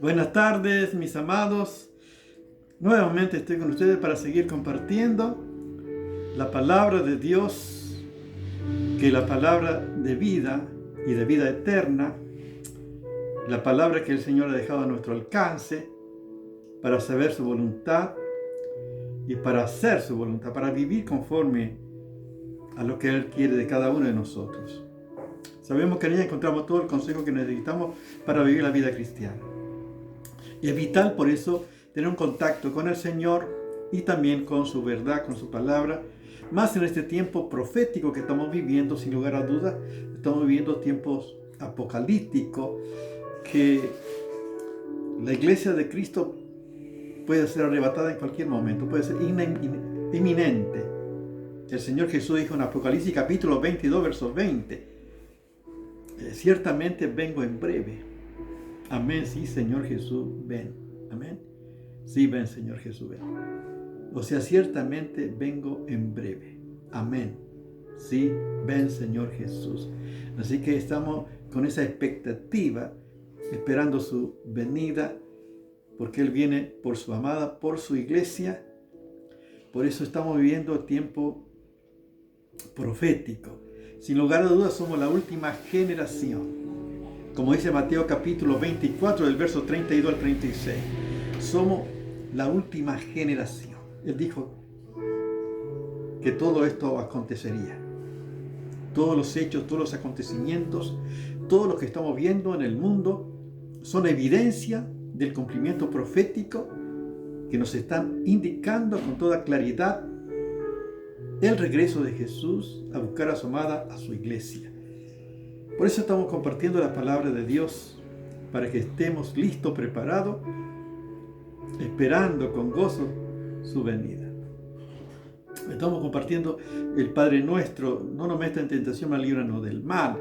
Buenas tardes, mis amados. Nuevamente estoy con ustedes para seguir compartiendo la palabra de Dios, que es la palabra de vida y de vida eterna, la palabra que el Señor ha dejado a nuestro alcance para saber su voluntad y para hacer su voluntad, para vivir conforme a lo que Él quiere de cada uno de nosotros. Sabemos que en ella encontramos todo el consejo que necesitamos para vivir la vida cristiana. Y es vital por eso tener un contacto con el Señor y también con su verdad, con su palabra. Más en este tiempo profético que estamos viviendo, sin lugar a dudas, estamos viviendo tiempos apocalípticos que la iglesia de Cristo puede ser arrebatada en cualquier momento, puede ser inminente. El Señor Jesús dijo en Apocalipsis capítulo 22, verso 20, ciertamente vengo en breve. Amén, sí, Señor Jesús, ven. Amén. Sí, ven, Señor Jesús, ven. O sea, ciertamente vengo en breve. Amén. Sí, ven, Señor Jesús. Así que estamos con esa expectativa, esperando su venida, porque Él viene por su amada, por su iglesia. Por eso estamos viviendo tiempo profético. Sin lugar a dudas, somos la última generación. Como dice Mateo capítulo 24, del verso 32 al 36. Somos la última generación. Él dijo que todo esto acontecería. Todos los hechos, todos los acontecimientos, todo lo que estamos viendo en el mundo son evidencia del cumplimiento profético que nos están indicando con toda claridad el regreso de Jesús a buscar a su amada, a su iglesia. Por eso estamos compartiendo la palabra de Dios, para que estemos listos, preparados, esperando con gozo su venida. Estamos compartiendo el Padre Nuestro: no nos meta en tentación, mas líbranos del mal.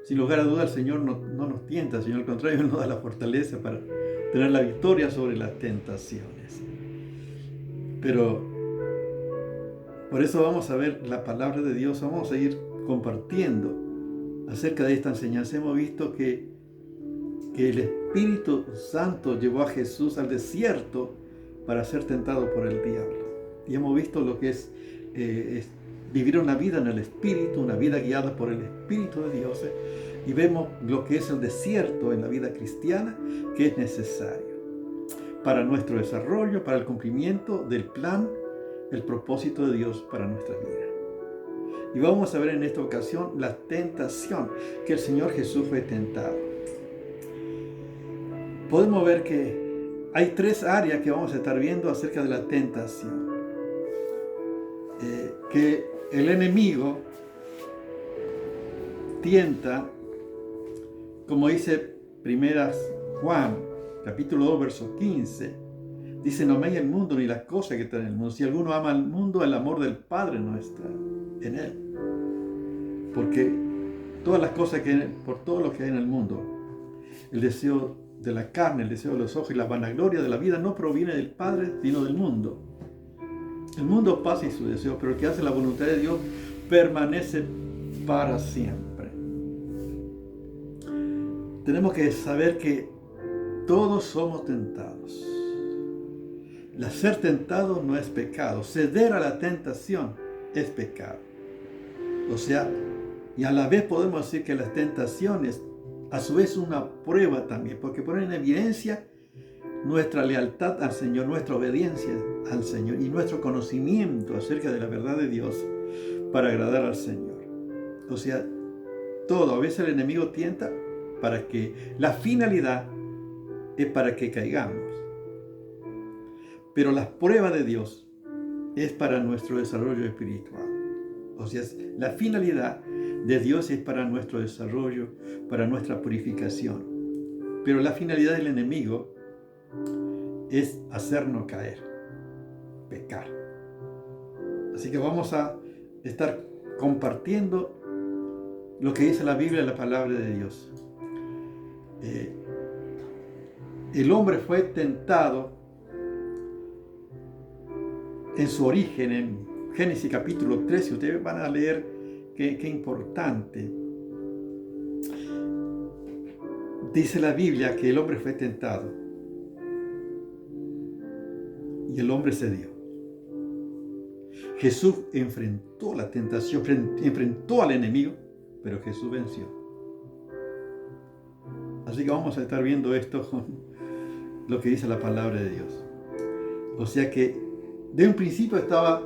Sin lugar a dudas, el Señor no nos tienta, sino al contrario, Él nos da la fortaleza para tener la victoria sobre las tentaciones. Pero por eso vamos a ver la palabra de Dios, vamos a ir compartiendo acerca de esta enseñanza. Hemos visto que el Espíritu Santo llevó a Jesús al desierto para ser tentado por el diablo. Y hemos visto lo que es vivir una vida en el Espíritu, una vida guiada por el Espíritu de Dios. Y vemos lo que es el desierto en la vida cristiana, que es necesario para nuestro desarrollo, para el cumplimiento del plan, el propósito de Dios para nuestra vida. Y vamos a ver en esta ocasión la tentación, que el Señor Jesús fue tentado. Podemos ver que hay tres áreas que vamos a estar viendo acerca de la tentación. Que el enemigo tienta, como dice 1 Juan, capítulo 2, verso 15. Dice: no améis el mundo ni las cosas que están en el mundo. Si alguno ama al mundo, el amor del Padre no está en él. Porque todas las cosas por todo lo que hay en el mundo, el deseo de la carne, el deseo de los ojos y la vanagloria de la vida no proviene del Padre, sino del mundo. El mundo pasa y su deseo, pero el que hace la voluntad de Dios permanece para siempre. Tenemos que saber que todos somos tentados. El ser tentado no es pecado. Ceder a la tentación es pecado. O sea, y a la vez podemos decir que las tentaciones a su vez una prueba también, porque ponen en evidencia nuestra lealtad al Señor, nuestra obediencia al Señor y nuestro conocimiento acerca de la verdad de Dios para agradar al Señor. O sea, todo, a veces el enemigo tienta para que la finalidad es para que caigamos. Pero la prueba de Dios es para nuestro desarrollo espiritual. O sea, la finalidad de Dios es para nuestro desarrollo, para nuestra purificación. Pero la finalidad del enemigo es hacernos caer, pecar. Así que vamos a estar compartiendo lo que dice la Biblia, la palabra de Dios. El hombre fue tentado en su origen, en Génesis capítulo 13. Ustedes van a leer qué importante. Dice la Biblia que el hombre fue tentado. y el hombre cedió. Jesús enfrentó la tentación, enfrentó al enemigo, pero Jesús venció. Así que vamos a estar viendo esto con lo que dice la palabra de Dios. O sea que de un principio estaba,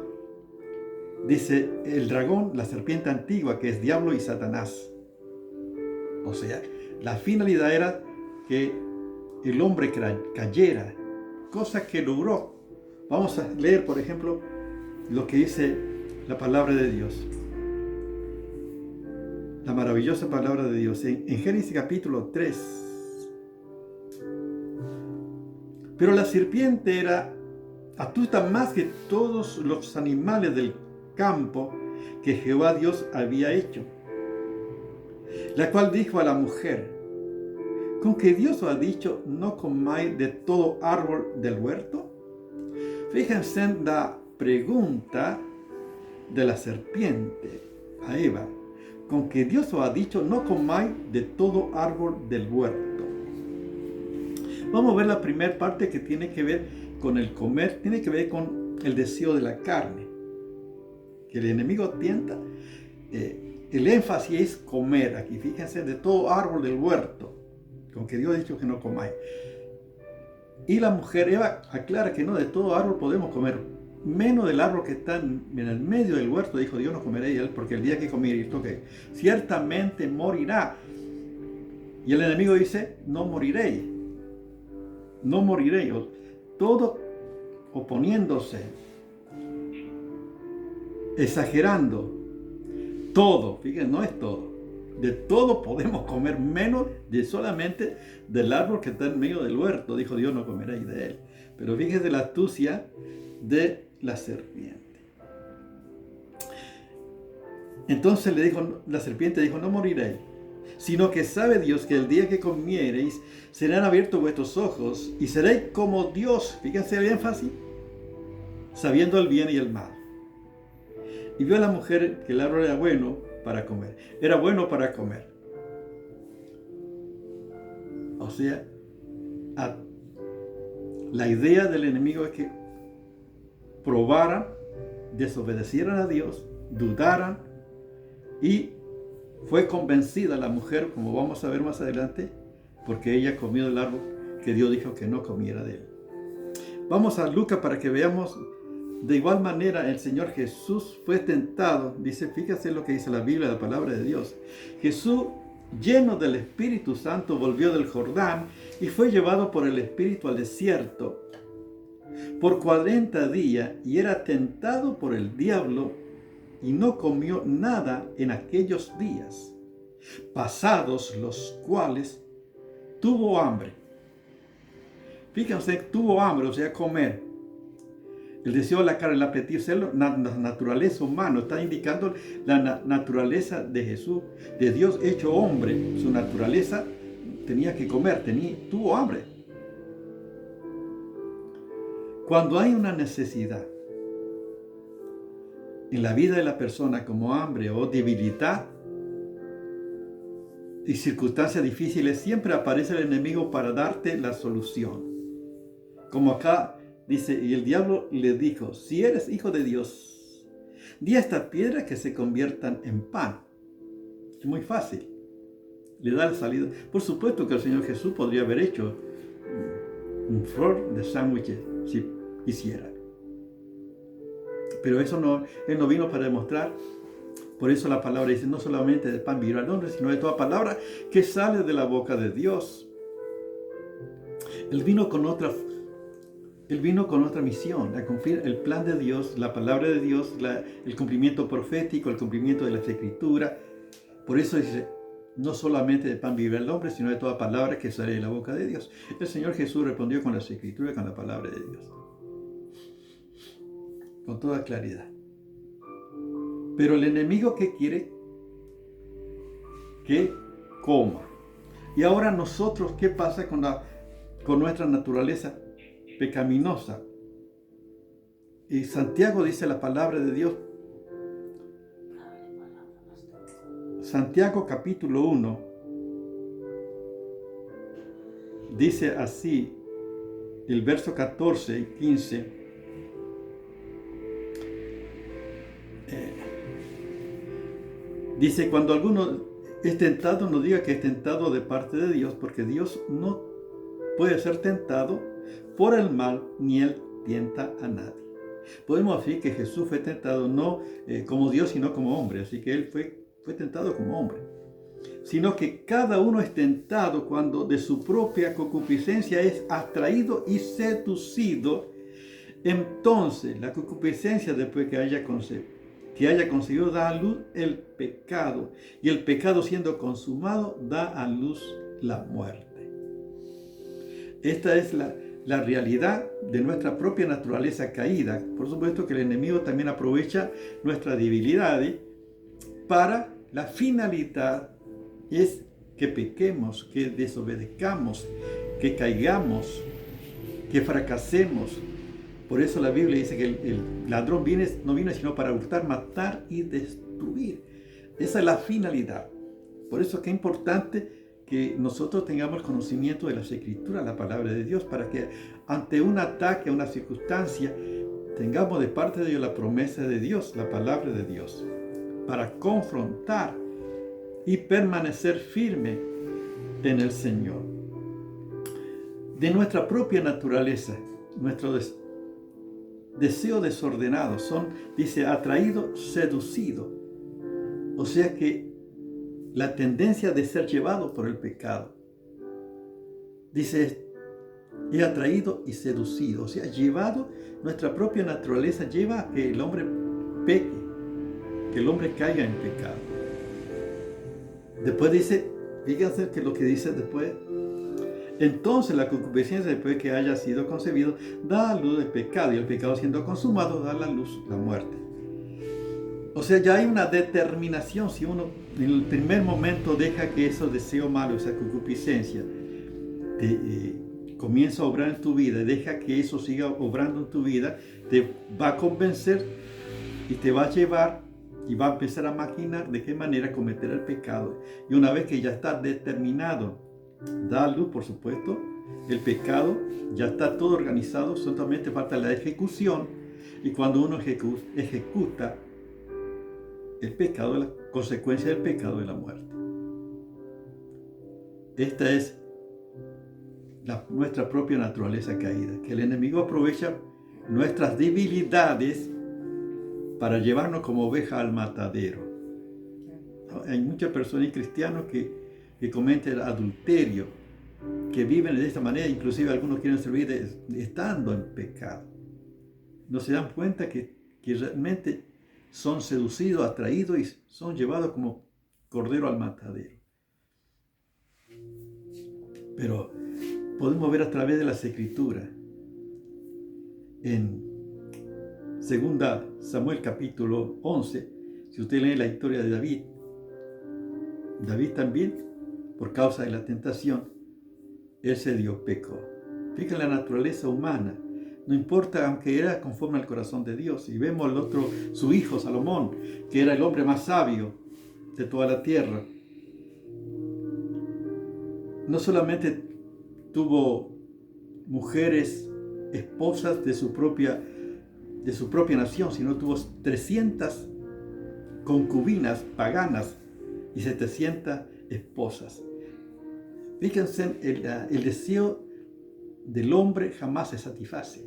dice, el dragón, la serpiente antigua, que es diablo y Satanás. O sea, la finalidad era que el hombre cayera, cosa que logró. Vamos a leer, por ejemplo, lo que dice la palabra de Dios. La maravillosa palabra de Dios. En Génesis capítulo 3. Pero la serpiente era astuta más que todos los animales del campo que Jehová Dios había hecho, la cual dijo a la mujer: ¿con que Dios os ha dicho, no comáis de todo árbol del huerto? Fíjense en la pregunta de la serpiente a Eva: con que Dios os ha dicho, no comáis de todo árbol del huerto. Vamos a ver la primera parte, que tiene que ver con el comer, tiene que ver con el deseo de la carne, que el enemigo tienta. El énfasis es comer aquí, fíjense, de todo árbol del huerto, con que Dios ha dicho que no comáis. Y la mujer, Eva, aclara que no, de todo árbol podemos comer, menos del árbol que está en el medio del huerto. Dijo Dios: no comeréis él, porque el día que comiréis, ciertamente morirá. Y el enemigo dice: no moriréis, no moriréis. Todo oponiéndose, exagerando. Todo, fíjense, no es todo. De todo podemos comer, menos de solamente del árbol que está en medio del huerto. Dijo Dios: no comeréis de él. Pero fíjense la astucia de la serpiente. Entonces la serpiente dijo: no moriréis, sino que sabe Dios que el día que comiereis serán abiertos vuestros ojos y seréis como Dios. Fíjense el énfasis: sabiendo el bien y el mal. Y vio a la mujer que el árbol era bueno para comer. Era bueno para comer. O sea, la idea del enemigo es que probaran, desobedecieran a Dios, dudaran, y fue convencida la mujer, como vamos a ver más adelante, porque ella comió del árbol que Dios dijo que no comiera de él. Vamos a Lucas para que veamos. De igual manera, el Señor Jesús fue tentado. Dice, fíjate lo que dice la Biblia, la palabra de Dios. Jesús, lleno del Espíritu Santo, volvió del Jordán y fue llevado por el Espíritu al desierto por 40 días, y era tentado por el diablo, y no comió nada en aquellos días, pasados los cuales tuvo hambre. Fíjense, tuvo hambre, o sea, comer. El deseo de la carne, el apetito, la naturaleza humana, está indicando la naturaleza de Jesús, de Dios hecho hombre. Su naturaleza tenía que comer, tuvo hambre. Cuando hay una necesidad en la vida de la persona, como hambre o debilidad y circunstancias difíciles, siempre aparece el enemigo para darte la solución. Como acá dice, y el diablo le dijo: si eres hijo de Dios, di a esta piedra que se conviertan en pan. Es muy fácil. Le da la salida. Por supuesto que el Señor Jesús podría haber hecho un flor de sándwiches si quisiera. Pero eso no, Él no vino para demostrar. Por eso la palabra dice: no solamente de pan vivirá el hombre, sino de toda palabra que sale de la boca de Dios. Él vino con otra misión, a cumplir el plan de Dios, la palabra de Dios, el cumplimiento profético, el cumplimiento de las Escrituras. Por eso dice: no solamente de pan vivirá el hombre, sino de toda palabra que sale de la boca de Dios. El Señor Jesús respondió con las Escrituras, con la palabra de Dios, con toda claridad. Pero el enemigo, ¿qué quiere? Que coma. Y ahora nosotros, ¿qué pasa con nuestra naturaleza pecaminosa? Y Santiago dice la palabra de Dios. Santiago capítulo 1 dice así, el verso 14 y 15: Dice, cuando alguno es tentado, no diga que es tentado de parte de Dios, porque Dios no puede ser tentado por el mal, ni Él tienta a nadie. Podemos decir que Jesús fue tentado no como Dios, sino como hombre. Así que Él fue tentado como hombre. Sino que cada uno es tentado cuando de su propia concupiscencia es atraído y seducido. Entonces, la concupiscencia, después que haya conseguido, da a luz el pecado. Y el pecado, siendo consumado, da a luz la muerte. Esta es la realidad de nuestra propia naturaleza caída. Por supuesto que el enemigo también aprovecha nuestras debilidades para la finalidad es que pequemos, que desobedezcamos, que caigamos, que fracasemos. Por eso la Biblia dice que el ladrón no viene sino para hurtar, matar y destruir. Esa es la finalidad. Por eso que es importante que nosotros tengamos conocimiento de las Escrituras, la palabra de Dios, para que ante un ataque, una circunstancia, tengamos de parte de Dios la promesa de Dios, la palabra de Dios, para confrontar y permanecer firme en el Señor. De nuestra propia naturaleza, nuestro deseo desordenado dice, atraído, seducido. O sea que la tendencia de ser llevado por el pecado. Dice, he atraído y seducido. O sea, llevado, nuestra propia naturaleza lleva a que el hombre peque, que el hombre caiga en pecado. Después dice, fíjense que lo que dice después. Entonces la concupiscencia, después que haya sido concebido, da a luz el pecado, y el pecado siendo consumado da a la luz la muerte. O sea, ya hay una determinación. Si uno en el primer momento deja que esos deseos malos, esa concupiscencia, comienza a obrar en tu vida, deja que eso siga obrando en tu vida, te va a convencer y te va a llevar y va a empezar a maquinar de qué manera cometer el pecado. Y una vez que ya está determinado, da luz, por supuesto, el pecado, ya está todo organizado, solamente falta la ejecución. Y cuando uno ejecuta el pecado, la consecuencia del pecado es la muerte. Esta es nuestra propia naturaleza caída, que el enemigo aprovecha nuestras debilidades para llevarnos como oveja al matadero. Hay muchas personas cristianos que cometen adulterio, que viven de esta manera, inclusive algunos quieren servir estando en pecado. No se dan cuenta que realmente son seducidos, atraídos y son llevados como cordero al matadero. Pero podemos ver a través de las Escrituras, en 2 Samuel capítulo 11, si usted lee la historia de David también, por causa de la tentación, él se dio pecó. Fíjense la naturaleza humana. No importa, aunque era conforme al corazón de Dios. Y vemos el otro, su hijo Salomón, que era el hombre más sabio de toda la tierra. No solamente tuvo mujeres, esposas de su propia nación, sino tuvo 300 concubinas paganas y 700 esposas. Fíjense, el deseo del hombre jamás se satisface.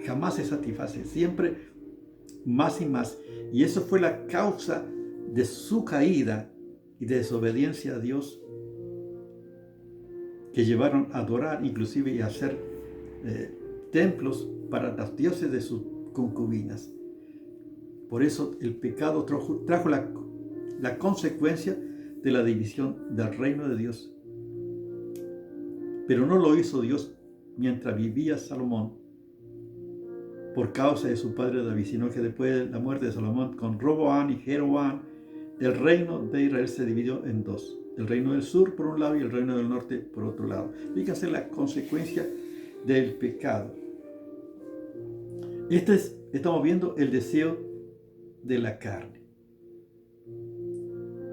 Jamás se satisface, siempre más y más. Y eso fue la causa de su caída y de desobediencia a Dios, que llevaron a adorar, inclusive y a hacer templos para los dioses de sus concubinas. Por eso el pecado trajo la consecuencia de la división del reino de Dios. Pero no lo hizo Dios mientras vivía Salomón por causa de su padre David, sino que después de la muerte de Salomón, con Roboam y Jeroboam, el reino de Israel se dividió en dos. El reino del sur por un lado y el reino del norte por otro lado. Fíjense la consecuencia del pecado. Estamos viendo el deseo de la carne.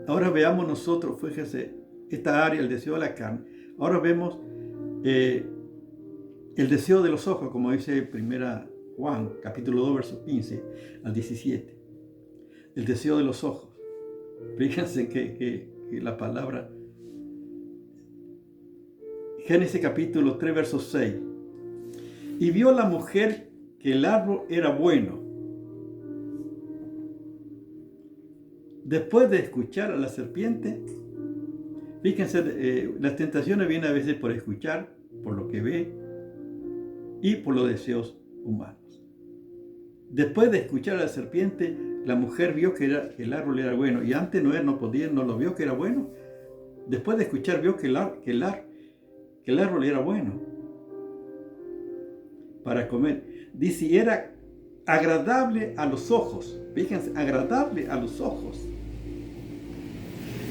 Ahora veamos nosotros, fíjense, esta área, el deseo de la carne. Ahora vemos el deseo de los ojos, como dice 1 Juan, capítulo 2, versos 15 al 17. El deseo de los ojos. Fíjense que la palabra, Génesis capítulo 3, verso 6. Y vio la mujer que el árbol era bueno. Después de escuchar a la serpiente, fíjense, las tentaciones vienen a veces por escuchar, por lo que ve y por los deseos humanos. Después de escuchar a la serpiente, la mujer vio que el árbol era bueno. Y antes no lo vio que era bueno. Después de escuchar, vio que el árbol era bueno para comer. Dice, y era agradable a los ojos. Fíjense, agradable a los ojos.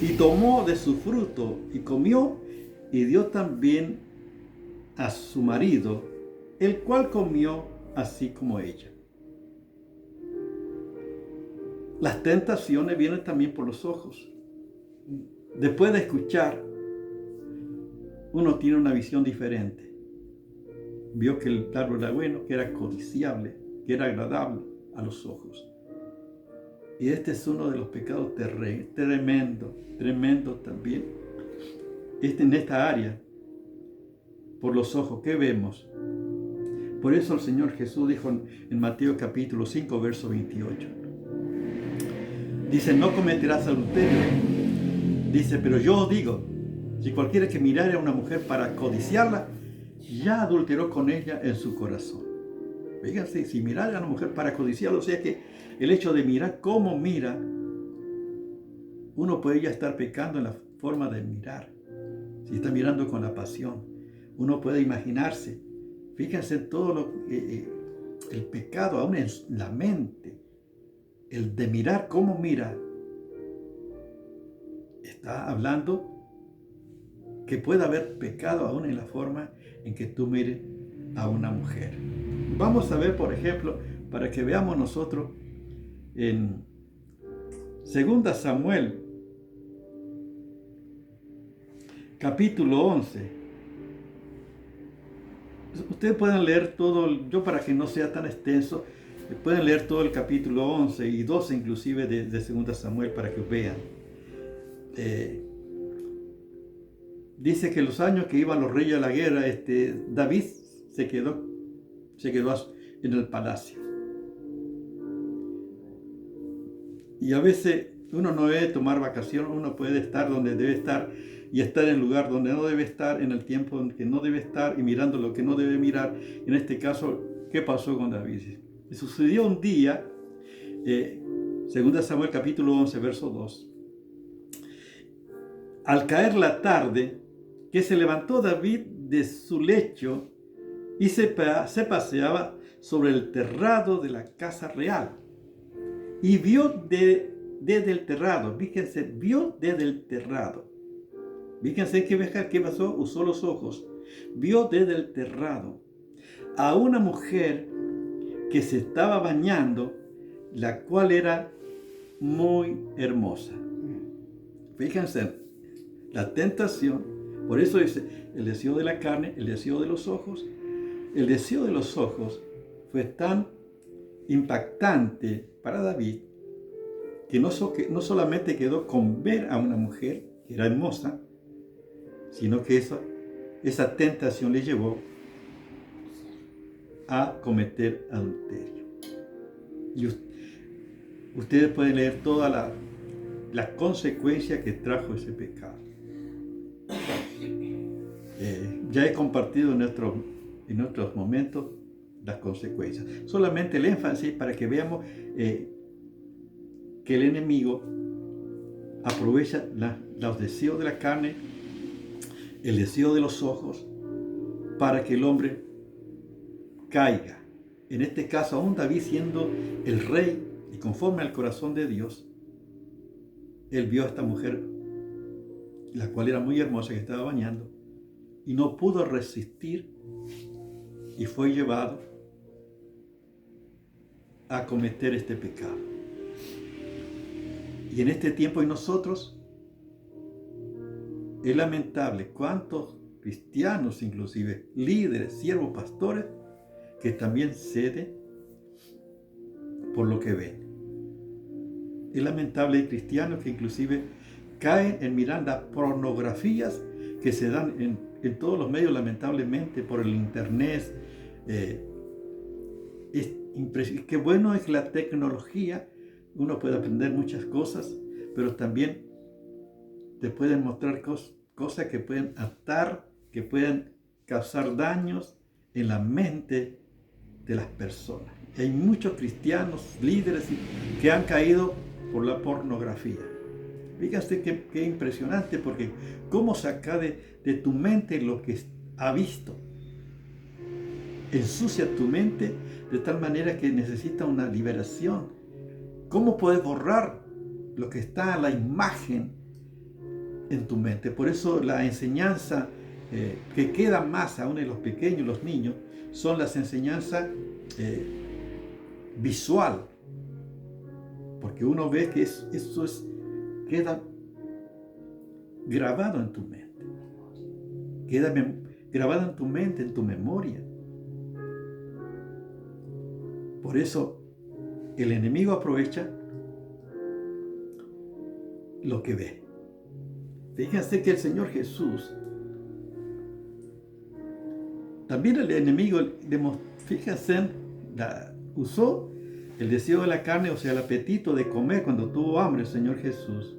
Y tomó de su fruto y comió, y dio también a su marido, el cual comió así como ella. Las tentaciones vienen también por los ojos. Después de escuchar, uno tiene una visión diferente. Vio que el árbol era bueno, que era codiciable, que era agradable a los ojos. Y este es uno de los pecados tremendo también. En esta área, por los ojos, ¿qué vemos? Por eso el Señor Jesús dijo en Mateo capítulo 5, verso 28. Dice, no cometerás adulterio. Dice, pero yo os digo, si cualquiera que mirare a una mujer para codiciarla, ya adulteró con ella en su corazón. Fíjense, si mirar a una mujer para codiciarla, o sea que el hecho de mirar cómo mira, uno puede ya estar pecando en la forma de mirar. Si está mirando con la pasión, uno puede imaginarse. Fíjense en todo el pecado, aún en la mente. El de mirar cómo mira, está hablando que puede haber pecado aún en la forma en que tú mires a una mujer. Vamos a ver, por ejemplo, para que veamos nosotros en 2 Samuel, capítulo 11. Ustedes pueden leer todo, yo para que no sea tan extenso, pueden leer todo el capítulo 11 y 12 inclusive de 2 Samuel para que vean. Dice que los años que iban los reyes a la guerra, David se quedó en el palacio. Y a veces uno no debe tomar vacaciones, uno puede estar donde debe estar y estar en el lugar donde no debe estar, en el tiempo en que no debe estar y mirando lo que no debe mirar. En este caso, ¿qué pasó con David? Y sucedió un día, 2 Samuel capítulo 11, verso 2. Al caer la tarde, que se levantó David de su lecho y se paseaba sobre el terrado de la casa real. Y vio desde el terrado, fíjense, vio desde el terrado. Fíjense qué pasó, usó los ojos. Vio desde el terrado a una mujer que se estaba bañando, la cual era muy hermosa. Fíjense, la tentación, por eso dice, el deseo de la carne, el deseo de los ojos. El deseo de los ojos fue tan impactante para David que no solamente quedó con ver a una mujer que era hermosa, sino que esa tentación le llevó a cometer adulterio. Y ustedes pueden leer toda la consecuencia que trajo ese pecado. Ya he compartido en otros momentos las consecuencias. Solamente el énfasis para que veamos que el enemigo aprovecha los deseos de la carne, el deseo de los ojos, para que el hombre caiga. En este caso, aún David siendo el rey y conforme al corazón de Dios, él vio a esta mujer, la cual era muy hermosa, que estaba bañando, y no pudo resistir y fue llevado a cometer este pecado. Y en este tiempo, y nosotros, es lamentable cuántos cristianos, inclusive líderes, siervos, pastores, que también ceden por lo que ven. Es lamentable, hay cristianos que inclusive caen en mirar las pornografías que se dan en todos los medios, lamentablemente, por el internet. Qué bueno es la tecnología, uno puede aprender muchas cosas, pero también te pueden mostrar cosas que pueden atar, que pueden causar daños en la mente de las personas. Hay muchos cristianos, líderes, que han caído por la pornografía. Fíjate qué impresionante, porque cómo saca de tu mente lo que ha visto. Ensucia tu mente de tal manera que necesita una liberación. ¿Cómo puedes borrar lo que está, la imagen en tu mente? Por eso la enseñanza que queda más aún en los pequeños, los niños, son las enseñanzas visual. Porque uno ve que eso queda grabado en tu mente. Queda grabado en tu mente, en tu memoria. Por eso el enemigo aprovecha lo que ve. Fíjense que el Señor Jesús, también el enemigo, fíjense, usó el deseo de la carne, o sea, el apetito de comer cuando tuvo hambre el Señor Jesús.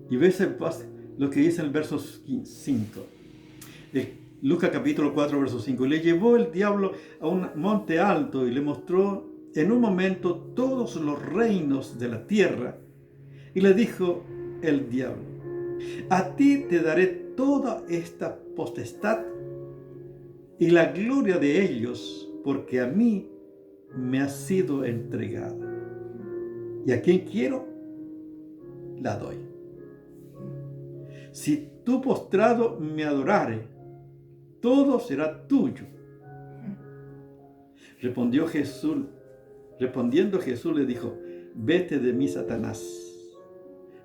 Y ves lo que dice en el verso 5. Lucas capítulo 4, verso 5. Le llevó el diablo a un monte alto y le mostró en un momento todos los reinos de la tierra. Y le dijo el diablo: a ti te daré toda esta potestad y la gloria de ellos, porque a mí me ha sido entregada. Y a quien quiero, la doy. Si tú postrado me adorare, todo será tuyo. Respondiendo Jesús le dijo: vete de mí, Satanás,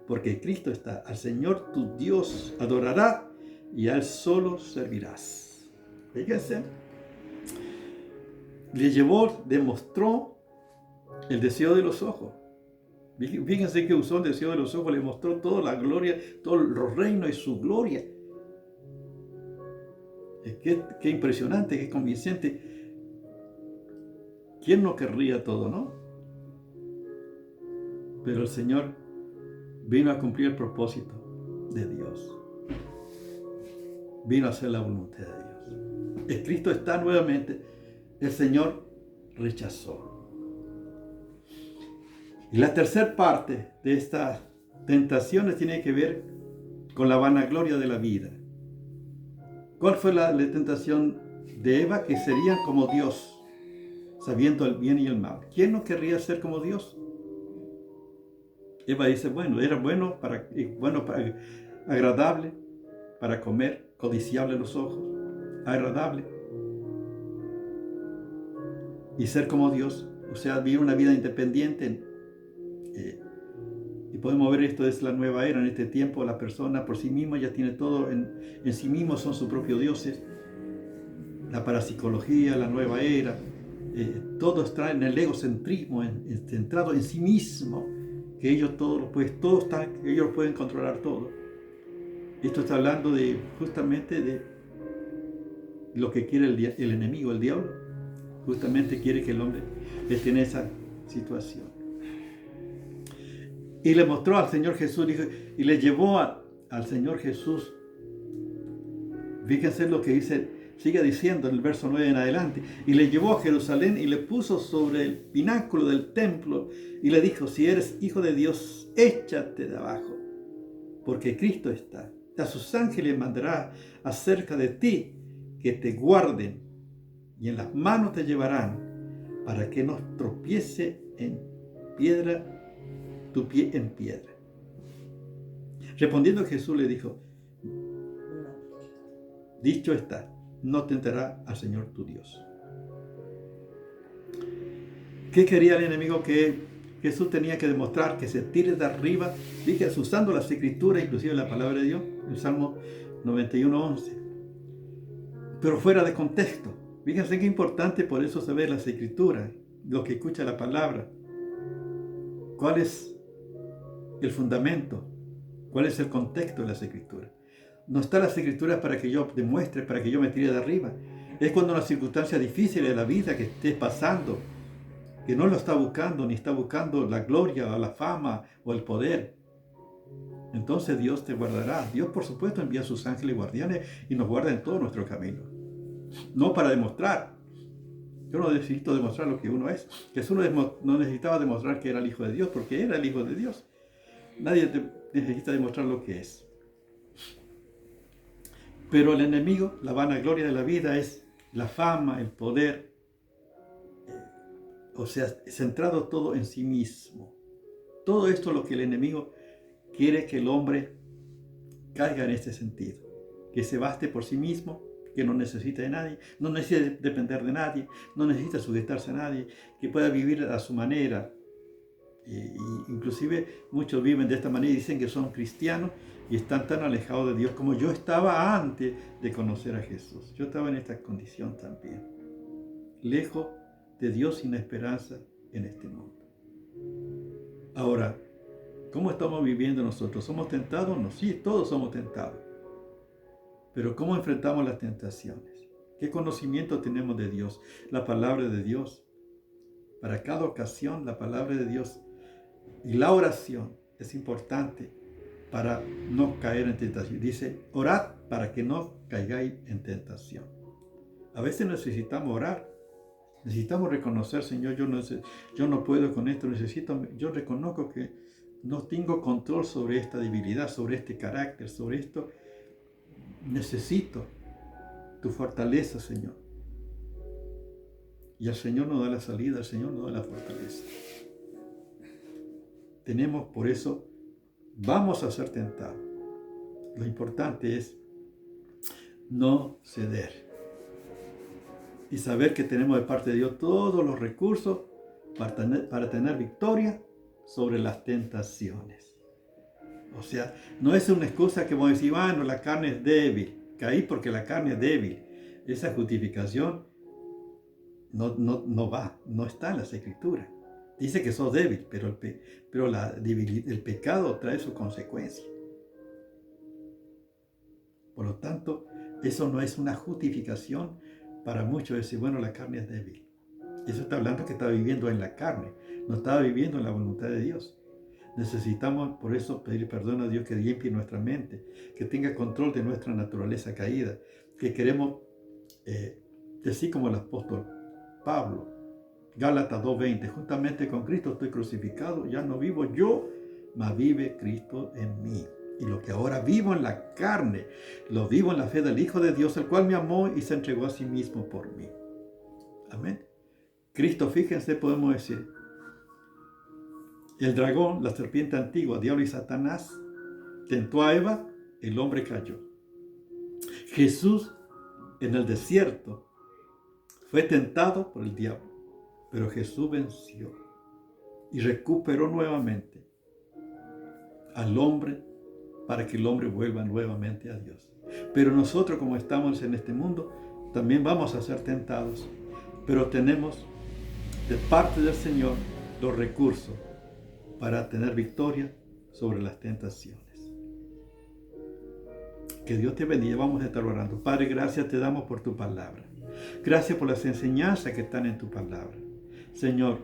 porque Cristo está: al Señor tu Dios adorará y a Él solo servirás. Fíjense, le demostró el deseo de los ojos. Fíjense que usó el deseo de los ojos, le mostró toda la gloria, todos los reinos y su gloria. Qué impresionante, qué convincente. ¿Quién no querría todo, no? Pero el Señor vino a cumplir el propósito de Dios. Vino a hacer la voluntad de Dios. El Cristo está nuevamente. El Señor rechazó. Y la tercera parte de estas tentaciones tiene que ver con la vanagloria de la vida. ¿Cuál fue la tentación de Eva? Que serían como Dios, sabiendo el bien y el mal. ¿Quién no querría ser como Dios? Eva dice, era bueno para agradable para comer, codiciable a los ojos, agradable. Y ser como Dios, o sea, vivir una vida independiente. Y podemos ver esto es la nueva era. En este tiempo la persona por sí misma ya tiene todo en sí mismo, son sus propios dioses. La parapsicología, la nueva era, todo está en el egocentrismo, centrado en sí mismo, que ellos ellos pueden controlar todo. Esto está hablando justamente de lo que quiere el enemigo, el diablo. Justamente quiere que el hombre esté en esa situación. Y le mostró al Señor Jesús, y le llevó al Señor Jesús. Fíjense lo que dice, sigue diciendo en el verso 9 en adelante. Y le llevó a Jerusalén y le puso sobre el pináculo del templo y le dijo: si eres hijo de Dios, échate de abajo, porque Cristo está. A sus ángeles mandará acerca de ti que te guarden, y en las manos te llevarán, para que no tropiece en piedra tu pie en piedra. Respondiendo Jesús le dijo: dicho está, no tentará al Señor tu Dios. ¿Qué quería el enemigo? Que Jesús tenía que demostrar que se tire de arriba, fíjense, usando las escrituras, inclusive la palabra de Dios, el Salmo 91:11, pero fuera de contexto. Fíjense qué importante por eso saber las escrituras, lo que escucha la palabra. ¿Cuál es el fundamento? ¿Cuál es el contexto de las Escrituras? No está las Escrituras para que yo demuestre, para que yo me tire de arriba. Es cuando una circunstancia difícil de la vida que esté pasando, que no lo está buscando, ni está buscando la gloria o la fama o el poder. Entonces Dios te guardará. Dios, por supuesto, envía a sus ángeles guardianes y nos guarda en todo nuestro camino. No para demostrar. Yo no necesito demostrar lo que uno es. Jesús no necesitaba demostrar que era el Hijo de Dios, porque era el Hijo de Dios. Nadie necesita demostrar lo que es. Pero el enemigo, la vanagloria de la vida, es la fama, el poder. O sea, centrado todo en sí mismo. Todo esto es lo que el enemigo quiere que el hombre caiga en este sentido. Que se baste por sí mismo, que no necesite de nadie, no necesita depender de nadie, no necesita sujetarse a nadie, que pueda vivir a su manera. Inclusive muchos viven de esta manera y dicen que son cristianos y están tan alejados de Dios como yo estaba antes de conocer a Jesús. Yo estaba en esta condición también, lejos de Dios, sin esperanza en este mundo. Ahora, ¿cómo estamos viviendo nosotros? ¿Somos tentados? No, sí, todos somos tentados. Pero ¿cómo enfrentamos las tentaciones? ¿Qué conocimiento tenemos de Dios? La palabra de Dios. Para cada ocasión, la palabra de Dios y la oración es importante para no caer en tentación. Dice, orad para que no caigáis en tentación. A veces necesitamos orar. Necesitamos reconocer, Señor, yo no puedo con esto. Yo reconozco que no tengo control sobre esta debilidad, sobre este carácter, sobre esto. Necesito tu fortaleza, Señor. Y el Señor nos da la salida, el Señor nos da la fortaleza. Tenemos, por eso, vamos a ser tentados. Lo importante es no ceder. Y saber que tenemos de parte de Dios todos los recursos para tener victoria sobre las tentaciones. O sea, no es una excusa que vamos a decir, bueno, la carne es débil. Caí porque la carne es débil. Esa justificación no va, no está en las Escrituras. Dice que sos débil, pero el pecado trae su consecuencia. Por lo tanto, eso no es una justificación para muchos decir, bueno, la carne es débil. Eso está hablando que estaba viviendo en la carne, no estaba viviendo en la voluntad de Dios. Necesitamos por eso pedir perdón a Dios, que limpie nuestra mente, que tenga control de nuestra naturaleza caída, que queremos decir como el apóstol Pablo, Gálatas 2:20, juntamente con Cristo estoy crucificado, ya no vivo yo, mas vive Cristo en mí. Y lo que ahora vivo en la carne, lo vivo en la fe del Hijo de Dios, el cual me amó y se entregó a sí mismo por mí. Amén. Cristo, fíjense, podemos decir, el dragón, la serpiente antigua, diablo y Satanás, tentó a Eva, el hombre cayó. Jesús en el desierto fue tentado por el diablo, pero Jesús venció y recuperó nuevamente al hombre para que el hombre vuelva nuevamente a Dios. Pero nosotros, como estamos en este mundo, también vamos a ser tentados, pero tenemos de parte del Señor los recursos para tener victoria sobre las tentaciones. Que Dios te bendiga. Vamos a estar orando. Padre, gracias te damos por tu palabra. Gracias por las enseñanzas que están en tu palabra. Señor,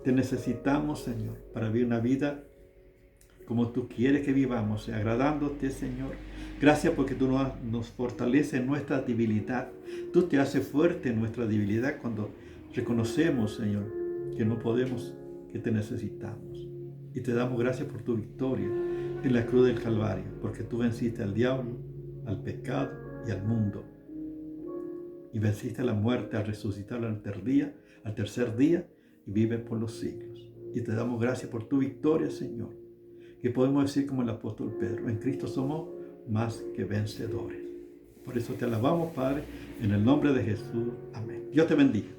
te necesitamos, Señor, para vivir una vida como tú quieres que vivamos, agradándote, Señor. Gracias porque tú nos fortaleces en nuestra debilidad. Tú te haces fuerte en nuestra debilidad cuando reconocemos, Señor, que no podemos, que te necesitamos. Y te damos gracias por tu victoria en la cruz del Calvario, porque tú venciste al diablo, al pecado y al mundo. Y venciste a la muerte al resucitar al tercer día, y vives por los siglos. Y te damos gracias por tu victoria, Señor, que podemos decir como el apóstol Pedro, en Cristo somos más que vencedores. Por eso te alabamos, Padre, en el nombre de Jesús. Amén. Dios te bendiga.